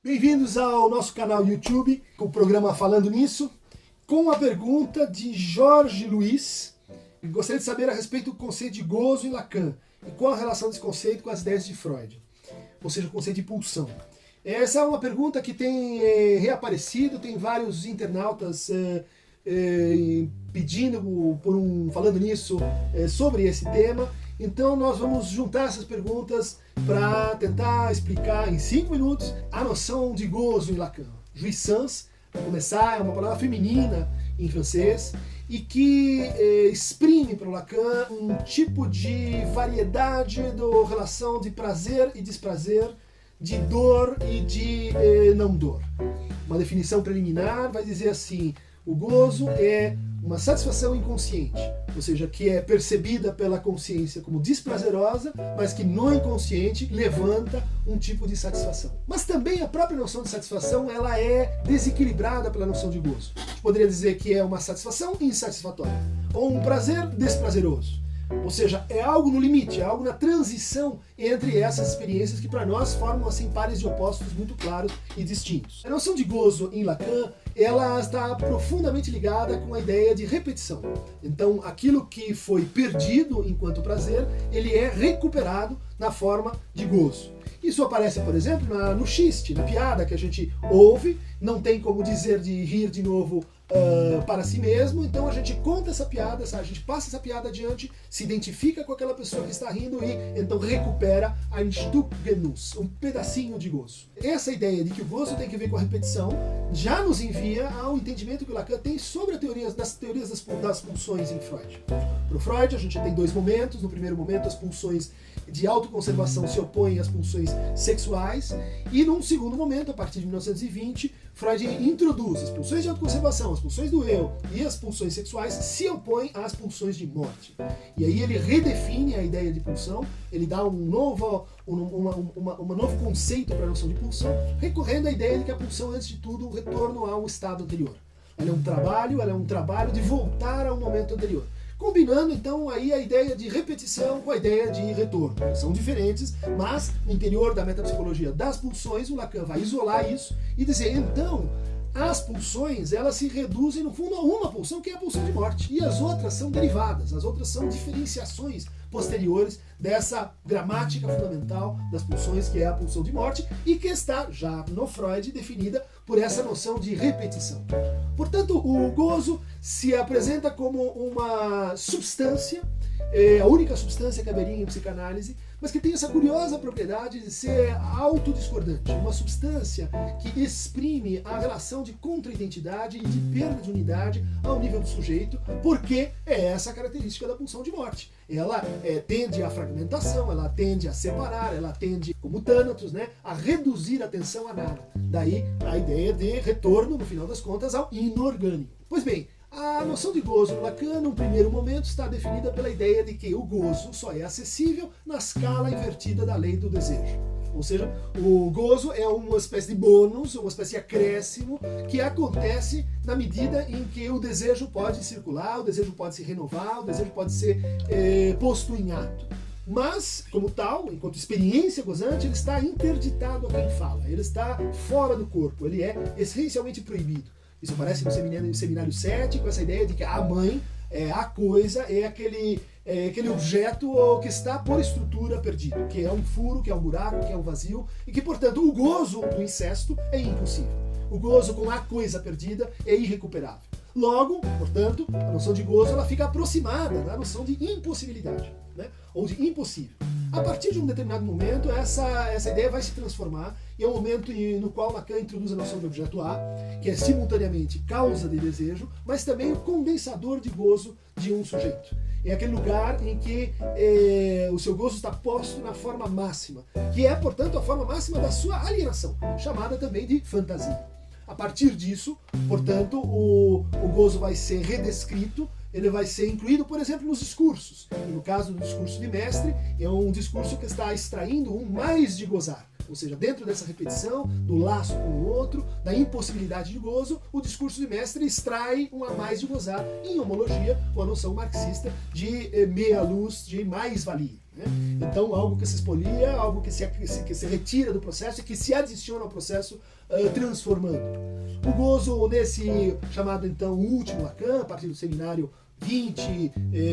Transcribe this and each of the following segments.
Bem-vindos ao nosso canal YouTube, com o programa Falando Nisso, com a pergunta de Jorge Luiz. Ele gostaria de saber a respeito do conceito de gozo em Lacan e qual a relação desse conceito com as ideias de Freud, ou seja, o conceito de pulsão. Essa é uma pergunta que tem reaparecido, tem vários internautas pedindo Falando Nisso sobre esse tema. Então nós vamos juntar essas perguntas para tentar explicar em 5 minutos a noção de gozo em Lacan. Jouissance, para começar, é uma palavra feminina em francês e que exprime para o Lacan um tipo de variedade da relação de prazer e desprazer, de dor e de não dor. Uma definição preliminar vai dizer assim: o gozo é uma satisfação inconsciente, ou seja, que é percebida pela consciência como desprazerosa, mas que no inconsciente levanta um tipo de satisfação. Mas também a própria noção de satisfação ela é desequilibrada pela noção de gozo. A gente poderia dizer que é uma satisfação insatisfatória, ou um prazer desprazeroso. Ou seja, é algo no limite, é algo na transição entre essas experiências que para nós formam assim pares de opostos muito claros e distintos. A noção de gozo em Lacan, ela está profundamente ligada com a ideia de repetição. Então, aquilo que foi perdido enquanto prazer, ele é recuperado na forma de gozo. Isso aparece, por exemplo, no xiste, na piada que a gente ouve, não tem como dizer de rir de novo para si mesmo, então a gente conta essa piada, a gente passa essa piada adiante, se identifica com aquela pessoa que está rindo e então recupera ein Stück Genuss, um pedacinho de gozo. Essa ideia de que o gozo tem que ver com a repetição já nos envia ao entendimento que o Lacan tem sobre as teorias das pulsões em Freud. Para o Freud a gente tem 2 momentos. No primeiro momento as pulsões de autoconservação se opõem às pulsões sexuais, e num segundo momento, a partir de 1920, Freud introduz as pulsões de autoconservação, as pulsões do eu e as pulsões sexuais se opõem às pulsões de morte. E aí ele redefine a ideia de pulsão, ele dá um novo conceito para a noção de pulsão, recorrendo à ideia de que a pulsão é, antes de tudo, um retorno ao estado anterior. Ela é um trabalho de voltar ao momento anterior. Combinando então aí a ideia de repetição com a ideia de retorno. São diferentes, mas no interior da metapsicologia das pulsões, o Lacan vai isolar isso e dizer, então, as pulsões elas se reduzem no fundo a uma pulsão, que é a pulsão de morte, e as outras são derivadas, as outras são diferenciações posteriores dessa gramática fundamental das pulsões, que é a pulsão de morte, e que está já no Freud definida por essa noção de repetição. Portanto, o gozo se apresenta como uma substância, a única substância que haveria em psicanálise, mas que tem essa curiosa propriedade de ser autodiscordante, uma substância que exprime a relação de contraidentidade e de perda de unidade ao nível do sujeito, porque é essa a característica da pulsão de morte. Ela tende à fragmentação, ela tende a separar, ela tende, como Thanatos, a reduzir a atenção a nada. Daí a ideia de retorno, no final das contas, ao inorgânico. Pois bem, a noção de gozo no Lacan, no primeiro momento, está definida pela ideia de que o gozo só é acessível na escala invertida da lei do desejo. Ou seja, o gozo é uma espécie de bônus, uma espécie de acréscimo que acontece na medida em que o desejo pode circular, o desejo pode se renovar, o desejo pode ser posto em ato. Mas, como tal, enquanto experiência gozante, ele está interditado a quem fala, ele está fora do corpo, ele é essencialmente proibido. Isso aparece no seminário 7, com essa ideia de que a mãe, a coisa, é aquele objeto que está por estrutura perdido, que é um furo, que é um buraco, que é um vazio, e que, portanto, o gozo do incesto é impossível. O gozo com a coisa perdida é irrecuperável. Logo, portanto, a noção de gozo ela fica aproximada da noção de impossibilidade, ou de impossível. A partir de um determinado momento, essa ideia vai se transformar e é um momento no qual Lacan introduz a noção de objeto A, que é simultaneamente causa de desejo, mas também o condensador de gozo de um sujeito. É aquele lugar em que o seu gozo está posto na forma máxima, que é, portanto, a forma máxima da sua alienação, chamada também de fantasia. A partir disso, portanto, o gozo vai ser redescrito, ele vai ser incluído, por exemplo, nos discursos. E no caso do discurso de mestre, é um discurso que está extraindo um mais de gozar. Ou seja, dentro dessa repetição, do laço com o outro, da impossibilidade de gozo, o discurso de mestre extrai um a mais de gozar, em homologia com a noção marxista de meia-luz, de mais-valia. né? Então, algo que se expolia, algo que se retira do processo e que se adiciona ao processo, transformando. O gozo, nesse chamado então último Lacan, a partir do seminário 20,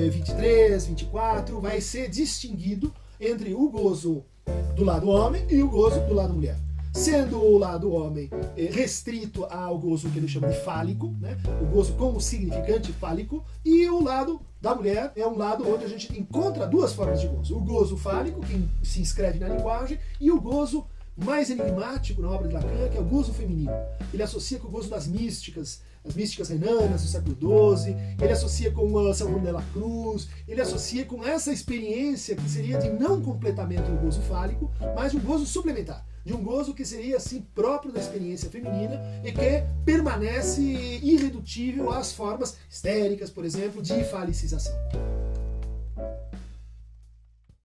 23, 24, vai ser distinguido entre o gozo do lado homem e o gozo do lado mulher. Sendo o lado homem restrito ao gozo que ele chama de fálico, né? O gozo como significante fálico, e o lado da mulher é um lado onde a gente encontra duas formas de gozo. O gozo fálico, que se inscreve na linguagem, e o gozo mais enigmático na obra de Lacan, que é o gozo feminino. Ele associa com o gozo das místicas, as místicas renanas do século XII, ele associa com São Juan de la Cruz, ele associa com essa experiência que seria de não completamento do gozo fálico, mas de um gozo suplementar, de um gozo que seria assim próprio da experiência feminina e que permanece irredutível às formas histéricas, por exemplo, de falicização.